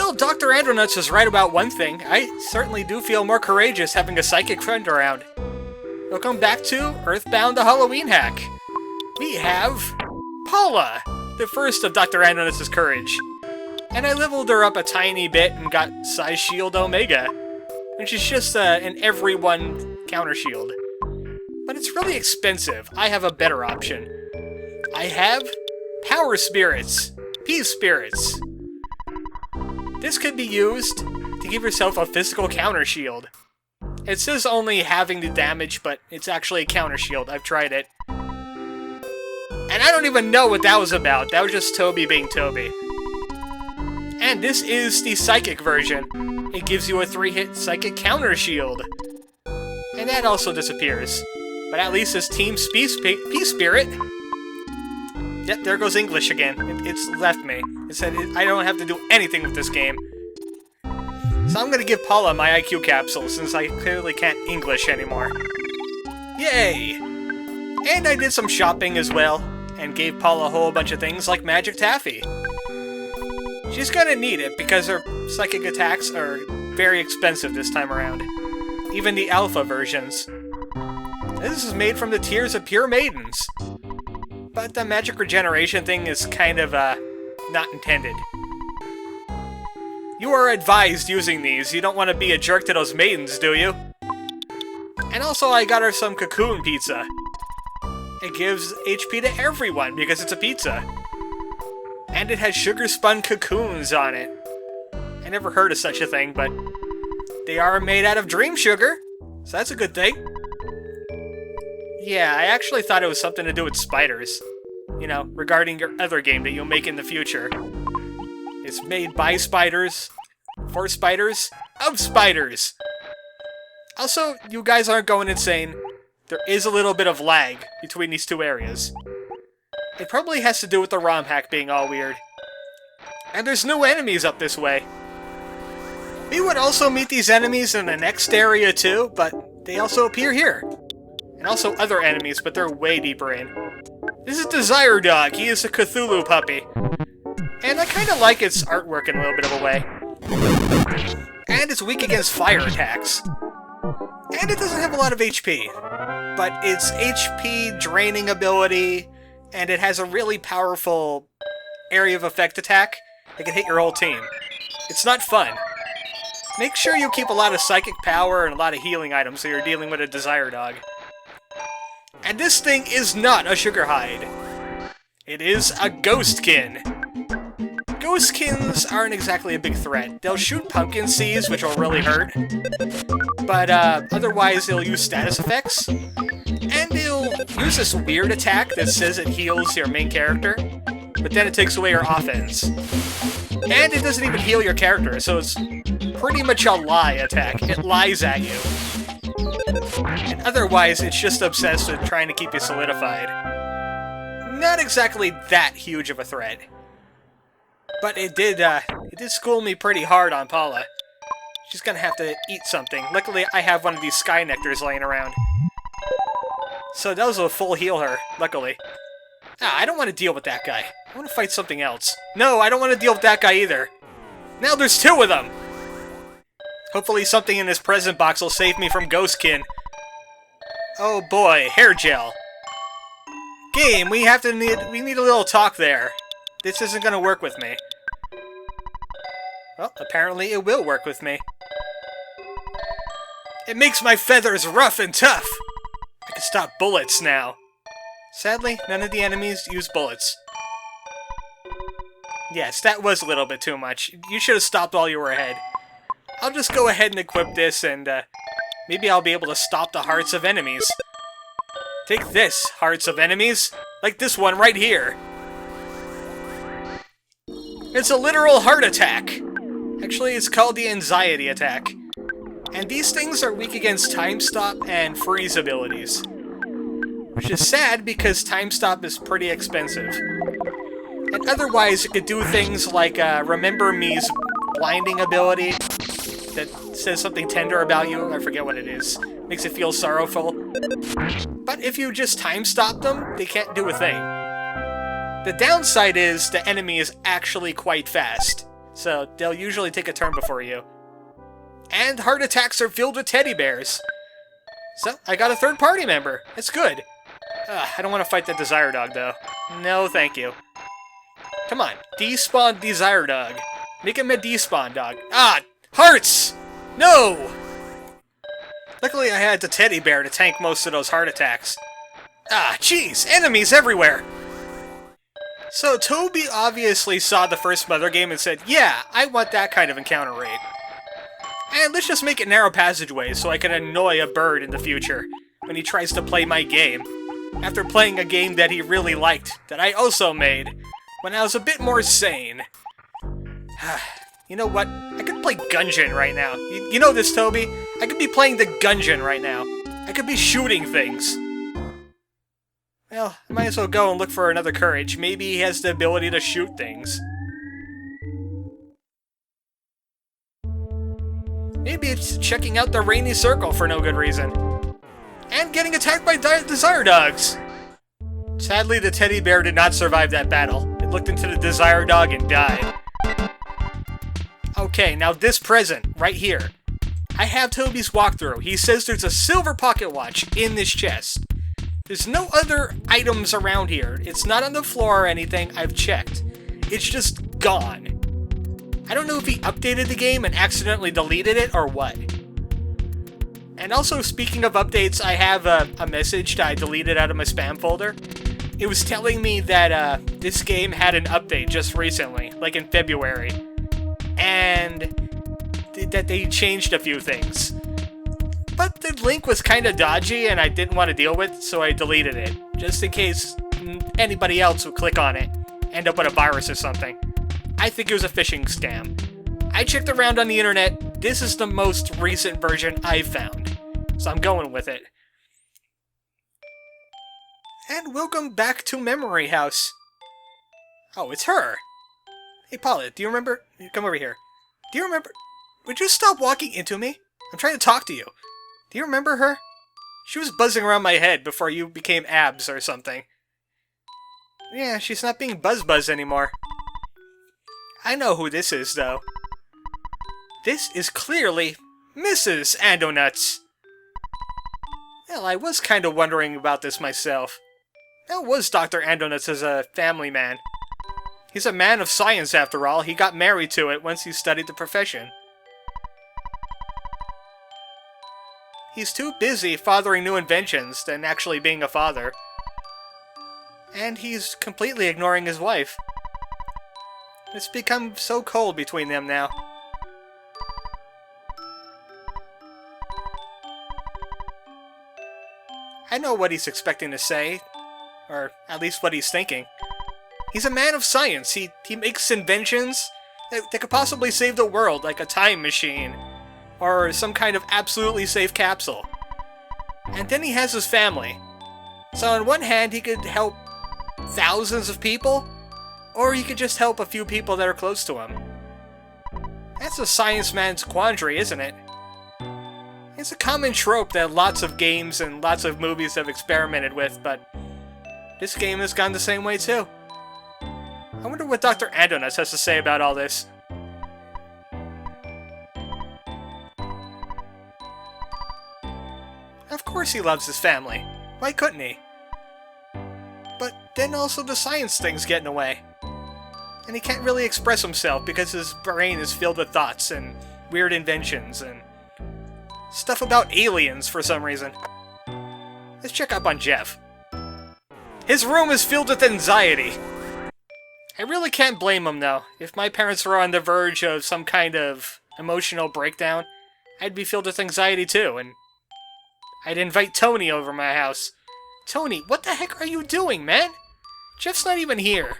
Well, Dr. Andonuts is right about one thing. I certainly do feel more courageous having a psychic friend around. Welcome back to Earthbound the Halloween Hack. We have Paula, the first of Dr. Andonuts' courage. And I leveled her up a tiny bit and got size shield Omega. And she's just an everyone counter shield. But it's really expensive. I have a better option. I have power spirits. Peace spirits. This could be used to give yourself a physical counter shield. It says only having the damage, but it's actually a counter shield. I've tried it. And I don't even know what that was about. That was just Toby being Toby. And this is the psychic version. It gives you a 3-hit psychic counter shield. And that also disappears. But at least it's Team Peace Spirit. Yep, there goes English again. It's left me. It said I don't have to do anything with this game. So I'm gonna give Paula my IQ capsule since I clearly can't English anymore. Yay! And I did some shopping as well, and gave Paula a whole bunch of things like Magic Taffy. She's gonna need it because her psychic attacks are very expensive this time around. Even the alpha versions. This is made from the tears of pure maidens. But the magic regeneration thing is kind of, not intended. You are advised using these. You don't want to be a jerk to those maidens, do you? And also I got her some cocoon pizza. It gives HP to everyone because it's a pizza. And it has sugar-spun cocoons on it. I never heard of such a thing, but they are made out of dream sugar, so that's a good thing. Yeah, I actually thought it was something to do with spiders. You know, regarding your other game that you'll make in the future. It's made by spiders, for spiders, of spiders. Also, you guys aren't going insane. There is a little bit of lag between these two areas. It probably has to do with the ROM hack being all weird. And there's new enemies up this way. We would also meet these enemies in the next area too, but they also appear here. And also other enemies, but they're way deeper in. This is Desire Dog. He is a Cthulhu puppy. And I kind of like its artwork in a little bit of a way. And it's weak against fire attacks. And it doesn't have a lot of HP. But its HP draining ability, and it has a really powerful area of effect attack that can hit your whole team. It's not fun. Make sure you keep a lot of psychic power and a lot of healing items so you're dealing with a Desire Dog. And this thing is not a sugar hide. It is a ghostkin. Ghostkins aren't exactly a big threat. They'll shoot pumpkin seeds, which will really hurt. But otherwise, they'll use status effects. And they'll use this weird attack that says it heals your main character, but then it takes away your offense. And it doesn't even heal your character, so it's pretty much a lie attack. It lies at you. And otherwise, it's just obsessed with trying to keep you solidified. Not exactly that huge of a threat. But it did school me pretty hard on Paula. She's gonna have to eat something. Luckily, I have one of these sky nectars laying around. So those will full heal her, luckily. I don't want to deal with that guy. I want to fight something else. No, I don't want to deal with that guy either. Now there's 2 of them! Hopefully something in this present box will save me from Ghostkin. Oh boy, hair gel. Game, we need a little talk there. This isn't gonna work with me. Well, apparently it will work with me. It makes my feathers rough and tough! I can stop bullets now. Sadly, none of the enemies use bullets. Yes, that was a little bit too much. You should have stopped while you were ahead. I'll just go ahead and equip this, and maybe I'll be able to stop the hearts of enemies. Take this, hearts of enemies! Like this one right here! It's a literal heart attack! Actually, it's called the anxiety attack. And these things are weak against time stop and freeze abilities. Which is sad because time stop is pretty expensive. And otherwise, it could do things like Remember Me's blinding ability that says something tender about you. I forget what it is. Makes it feel sorrowful. But if you just time stop them, they can't do a thing. The downside is the enemy is actually quite fast. so they'll usually take a turn before you. And heart attacks are filled with teddy bears. So, I got a third party member. It's good. I don't want to fight the Desire Dog, though. No, thank you. Come on, despawn Desire Dog. Make him a despawn dog. Ah, hearts! No! Luckily I had the teddy bear to tank most of those heart attacks. Ah, jeez, enemies everywhere! So Toby obviously saw the first Mother game and said, yeah, I want that kind of encounter rate. And let's just make it narrow passageways so I can annoy a bird in the future when he tries to play my game. After playing a game that he really liked, that I also made, when I was a bit more sane. You know what? I could play Gungeon right now. You know this, Toby? I could be playing the Gungeon right now. I could be shooting things. Well, I might as well go and look for another courage. Maybe he has the ability to shoot things. Maybe it's checking out the rainy circle for no good reason. And getting attacked by Desire Dogs! Sadly, the teddy bear did not survive that battle. It looked into the Desire Dog and died. Okay, now this present, right here. I have Toby's walkthrough. He says there's a silver pocket watch in this chest. There's no other items around here. It's not on the floor or anything. I've checked. It's just gone. I don't know if he updated the game and accidentally deleted it or what. And also, speaking of updates, I have a message that I deleted out of my spam folder. It was telling me that this game had an update just recently, like in February. And that they changed a few things. But the link was kind of dodgy and I didn't want to deal with, so I deleted it. Just in case anybody else would click on it, end up with a virus or something. I think it was a phishing scam. I checked around on the internet. This is the most recent version I've found. So I'm going with it. And welcome back to Memory House. Oh, it's her. Hey, Paula, do you remember? Come over here. Do you remember? Would you stop walking into me? I'm trying to talk to you. Do you remember her? She was buzzing around my head before you became abs or something. Yeah, she's not being Buzz anymore. I know who this is, though. This is clearly Mrs. Andonuts. Well, I was kind of wondering about this myself. How was Dr. Andonuts as a family man? He's a man of science, after all. He got married to it once he studied the profession. He's too busy fathering new inventions than actually being a father. And he's completely ignoring his wife. It's become so cold between them now. I know what he's expecting to say, or at least what he's thinking. He's a man of science. He makes inventions that could possibly save the world, like a time machine, or some kind of absolutely safe capsule. And then he has his family. So on one hand, he could help thousands of people, or he could just help a few people that are close to him. That's a science man's quandary, isn't it? It's a common trope that lots of games and lots of movies have experimented with, but this game has gone the same way too. I wonder what Dr. Andonuts has to say about all this. Of course he loves his family. Why couldn't he? But then also the science thing's getting away. And he can't really express himself because his brain is filled with thoughts and weird inventions and stuff about aliens for some reason. Let's check up on Jeff. His room is filled with anxiety. I really can't blame him though. If my parents were on the verge of some kind of emotional breakdown, I'd be filled with anxiety too, and I'd invite Tony over my house. Tony, what the heck are you doing, man? Jeff's not even here.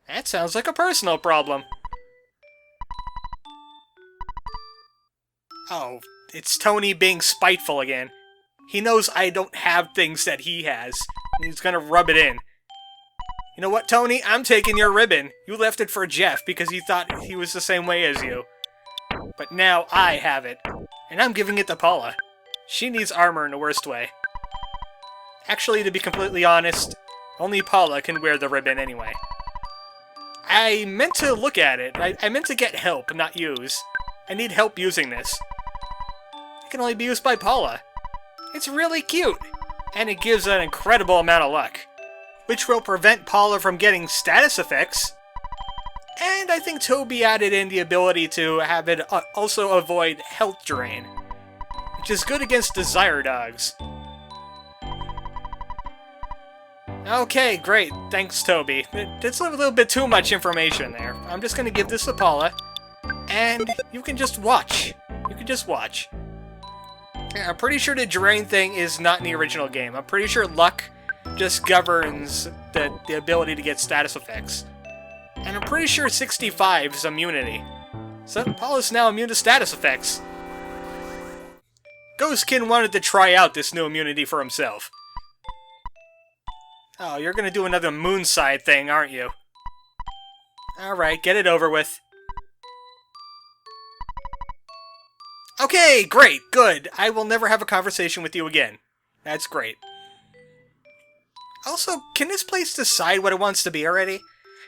That sounds like a personal problem. Oh, it's Tony being spiteful again. He knows I don't have things that he has, and he's gonna rub it in. You know what, Tony? I'm taking your ribbon. You left it for Jeff because you thought he was the same way as you. But now I have it, and I'm giving it to Paula. She needs armor in the worst way. Actually, to be completely honest, only Paula can wear the ribbon anyway. I meant to look at it. I meant to get help, not use. I need help using this. It can only be used by Paula. It's really cute, and it gives an incredible amount of luck, which will prevent Paula from getting status effects. And I think Toby added in the ability to have it also avoid health drain, which is good against desire dogs. Okay, great. Thanks, Toby. It's a little bit too much information there. I'm just gonna give this to Paula, and you can just watch. You can just watch. Yeah, I'm pretty sure the drain thing is not in the original game. I'm pretty sure luck just governs the ability to get status effects. And I'm pretty sure 65 is immunity. So Paula's now immune to status effects. Ghostkin wanted to try out this new immunity for himself. Oh, you're gonna do another moonside thing, aren't you? Alright, get it over with. Okay, great, good. I will never have a conversation with you again. That's great. Also, can this place decide what it wants to be already?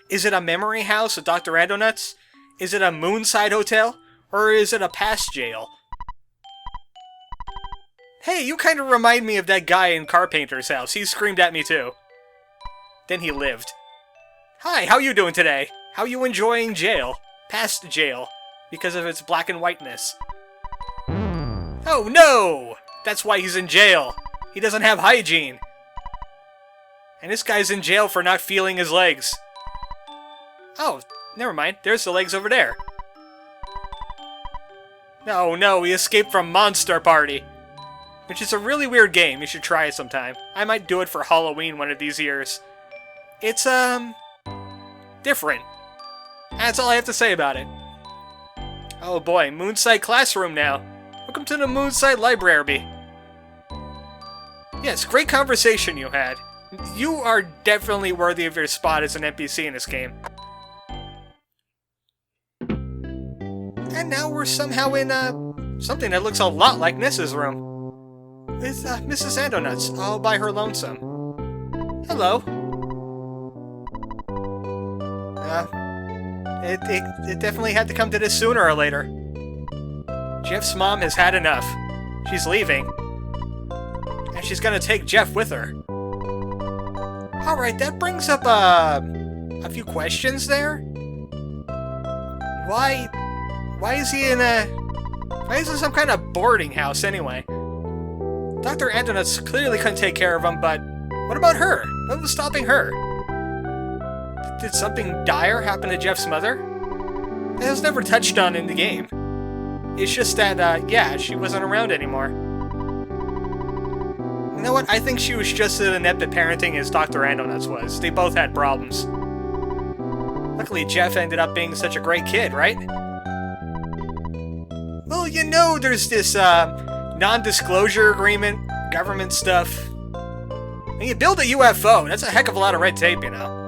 Is it a memory house of Dr. Andonuts? Is it a moonside hotel? Or is it a past jail? Hey, you kind of remind me of that guy in Carpenter's house. He screamed at me too. Then he lived. Hi, how you doing today? How you enjoying jail? Past jail. Because of its black and whiteness. Oh no! That's why he's in jail. He doesn't have hygiene. And this guy's in jail for not feeling his legs. Oh, never mind. There's the legs over there. Oh no, he escaped from Monster Party. Which is a really weird game. You should try it sometime. I might do it for Halloween one of these years. It's, different. That's all I have to say about it. Oh boy, Moonside Classroom now. Welcome to the Moonside Library. Yes, great conversation you had. You are definitely worthy of your spot as an NPC in this game. And now we're somehow in, something that looks a lot like Nessa's room. With, Mrs. Andonuts, all by her lonesome. Hello. It definitely had to come to this sooner or later. Jeff's mom has had enough. She's leaving. And she's gonna take Jeff with her. Alright, that brings up, a few questions there. Why is he in a... Why is it some kind of boarding house, anyway? Dr. Andonuts clearly couldn't take care of him, but... What about her? What was stopping her? Did something dire happen to Jeff's mother? That was never touched on in the game. It's just that, yeah, she wasn't around anymore. You know what? I think she was just as inept at parenting as Dr. Andonuts was. They both had problems. Luckily, Jeff ended up being such a great kid, right? Well, you know, there's this, non-disclosure agreement, government stuff. And you build a UFO, that's a heck of a lot of red tape, you know.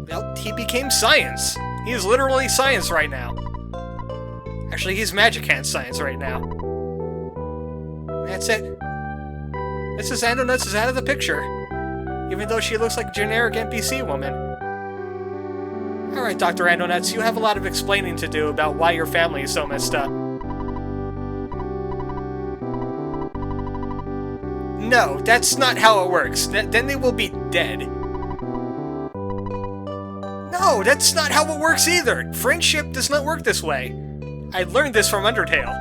Well, he became science. He is literally science right now. Actually, he's Magic Hand science right now. That's it. Mrs. Andonuts is out of the picture, even though she looks like a generic NPC woman. Alright, Dr. Andonuts, you have a lot of explaining to do about why your family is so messed up. No, that's not how it works. Then they will be dead. No, that's not how it works either! Friendship does not work this way. I learned this from Undertale.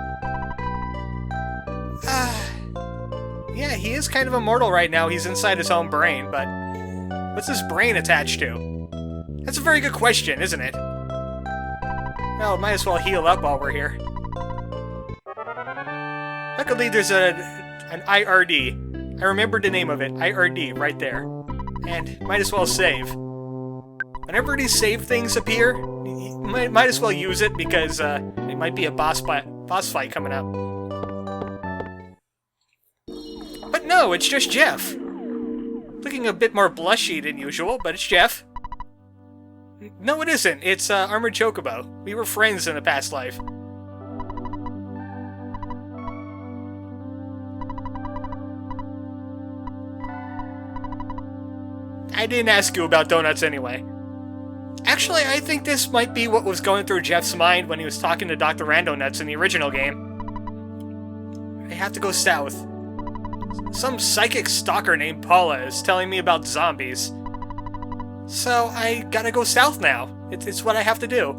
Yeah, he is kind of immortal right now. He's inside his own brain, but... What's his brain attached to? That's a very good question, isn't it? Well, might as well heal up while we're here. Luckily, there's an IRD. I remembered the name of it. IRD, right there. And might as well save. Whenever these save things appear, you might as well use it because it might be a boss fight coming up. But no, it's just Jeff. Looking a bit more blushy than usual, but it's Jeff. No, it isn't. It's ArmoredChocobo. We were friends in a past life. I didn't ask you about donuts anyway. Actually, I think this might be what was going through Jeff's mind when he was talking to Dr. Andonuts in the original game. I have to go south. Some psychic stalker named Paula is telling me about zombies. So I gotta go south now. It's what I have to do.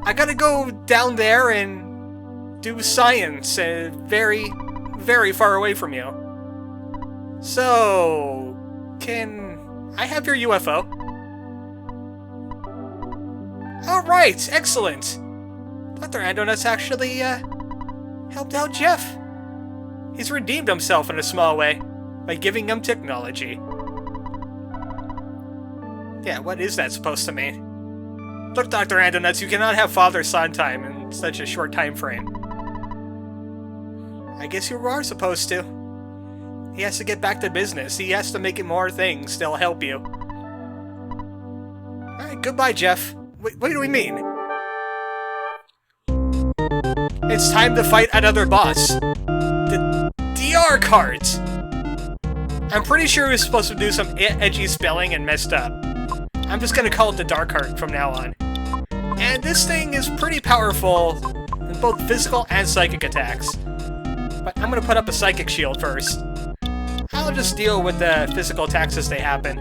I gotta go down there and do science very, very far away from you. So, can I have your UFO? Alright, excellent! Dr. Andonuts actually, helped out Jeff. He's redeemed himself in a small way by giving him technology. Yeah, what is that supposed to mean? Look, Dr. Andonuts, you cannot have father-son time in such a short time frame. I guess you are supposed to. He has to get back to business. He has to make it more things that'll help you. Alright, goodbye, Jeff. What do we mean? It's time to fight another boss. The DR cards! I'm pretty sure he was supposed to do some edgy spelling and messed up. I'm just gonna call it the dark heart from now on. And this thing is pretty powerful in both physical and psychic attacks. But I'm gonna put up a psychic shield first. I'll just deal with the physical attacks as they happen.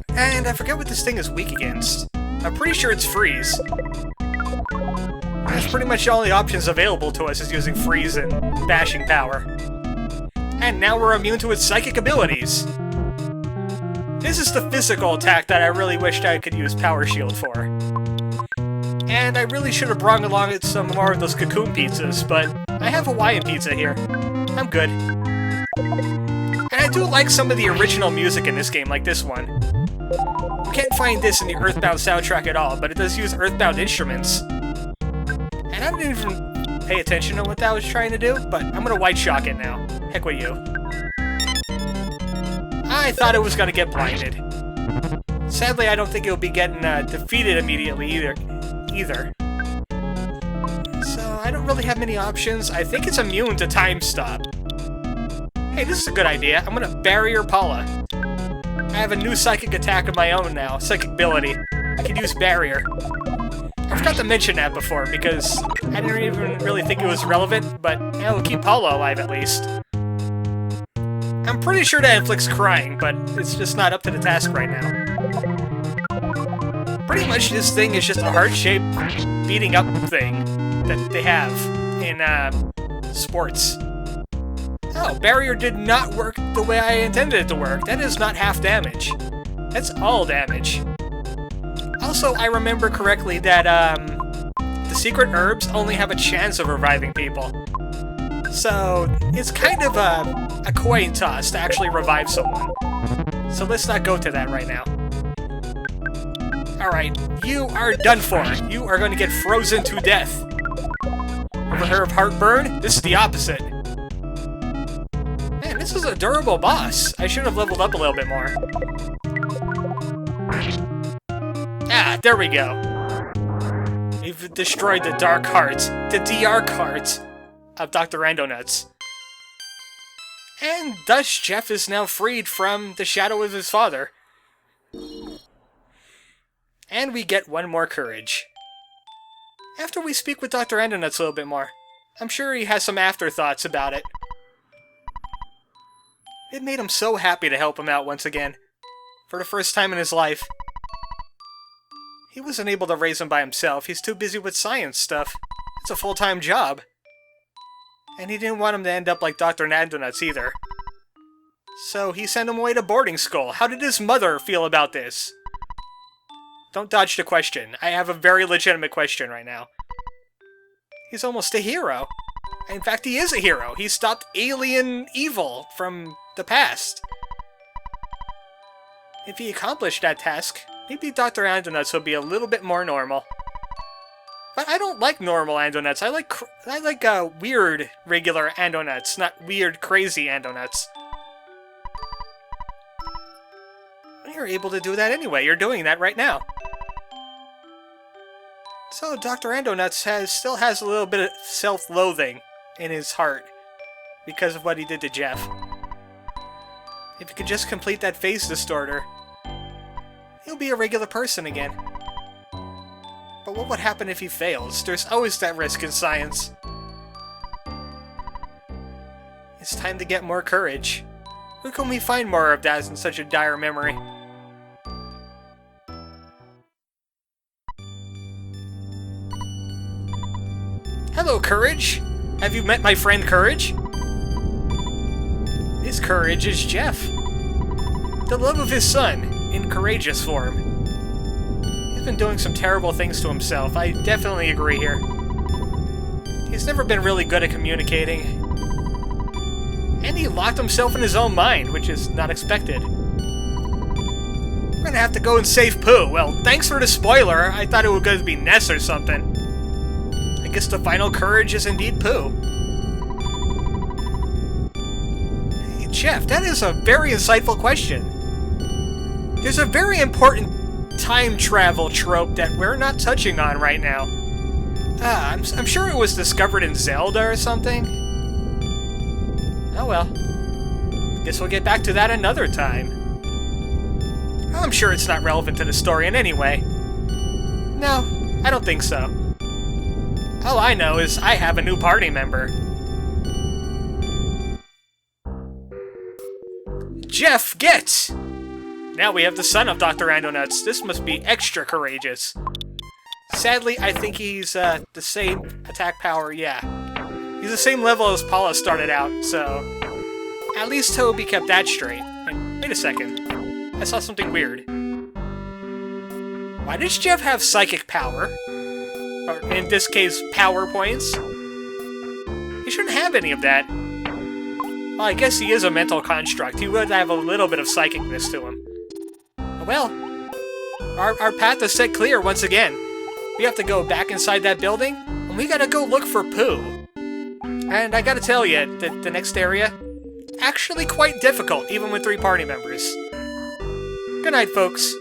And I forget what this thing is weak against. I'm pretty sure it's freeze. That's pretty much the only options available to us is using freeze and bashing power. And now we're immune to its psychic abilities. This is the physical attack that I really wished I could use Power Shield for. And I really should have brought along some more of those cocoon pizzas, but I have Hawaiian pizza here. I'm good. And I do like some of the original music in this game, like this one. You can't find this in the Earthbound soundtrack at all, but it does use Earthbound instruments. And I didn't even pay attention to what that was trying to do, but I'm gonna white shock it now. Heck with you. I thought it was gonna get blinded. Sadly, I don't think it'll be getting defeated immediately either. So I don't really have many options. I think it's immune to time stop. Hey, this is a good idea. I'm gonna barrier Paula. I have a new psychic attack of my own now, psychic ability. I can use barrier. I forgot to mention that before because I didn't even really think it was relevant, but it'll keep Paula alive at least. I'm pretty sure that inflicts crying, but it's just not up to the task right now. Pretty much this thing is just a heart-shaped beating up thing that they have in sports. Oh, barrier did not work the way I intended it to work. That is not half damage. That's all damage. Also, I remember correctly that the secret herbs only have a chance of reviving people. So, it's kind of a coin toss to actually revive someone. So let's not go to that right now. Alright, you are done for. You are going to get frozen to death. Ever heard of heartburn? This is the opposite. Man, this is a durable boss. I should have leveled up a little bit more. Ah, there we go. We've destroyed the dark hearts, the DR cards of Dr. Andonuts. And thus Jeff is now freed from the shadow of his father. And we get one more courage. After we speak with Dr. Andonuts a little bit more, I'm sure he has some afterthoughts about it. It made him so happy to help him out once again, for the first time in his life. He wasn't able to raise him by himself. He's too busy with science stuff. It's a full-time job. And he didn't want him to end up like Dr. Andonuts either. So he sent him away to boarding school. How did his mother feel about this? Don't dodge the question. I have a very legitimate question right now. He's almost a hero. In fact, he is a hero. He stopped alien evil from the past. If he accomplished that task, maybe Dr. Andonuts would be a little bit more normal. But I don't like normal Andonuts. I like weird, regular Andonuts, not weird, crazy Andonuts. You're able to do that anyway. You're doing that right now. So Dr. Andonuts still has a little bit of self-loathing in his heart because of what he did to Jeff. If he could just complete that phase distorter, he'll be a regular person again. But what would happen if he fails? There's always that risk in science. It's time to get more courage. Where can we find more of that in such a dire memory? Hello, Courage! Have you met my friend Courage? His Courage is Jeff. The love of his son, in courageous form. He's been doing some terrible things to himself, I definitely agree here. He's never been really good at communicating. And he locked himself in his own mind, which is not expected. We're gonna have to go and save Pooh. Well, thanks for the spoiler. I thought it was gonna be Ness or something. I guess the final Courage is indeed Pooh. Hey, Jeff, that is a very insightful question. There's a very important time travel trope that we're not touching on right now. I'm sure it was discovered in Zelda or something. Oh well. Guess we'll get back to that another time. I'm sure it's not relevant to the story in any way. No, I don't think so. All I know is I have a new party member. Jeff, get! Now we have the son of Dr. Andonuts. This must be extra courageous. Sadly, I think he's the same attack power, yeah. He's the same level as Paula started out, so... At least Toby kept that straight. Wait a second. I saw something weird. Why does Jeff have psychic power? Or, in this case, power points? He shouldn't have any of that. Well, I guess he is a mental construct. He would have a little bit of psychicness to him. Well, our path is set clear once again. We have to go back inside that building, and we gotta go look for Pooh. And I gotta tell you, the next area, actually quite difficult, even with 3 party members. Good night, folks.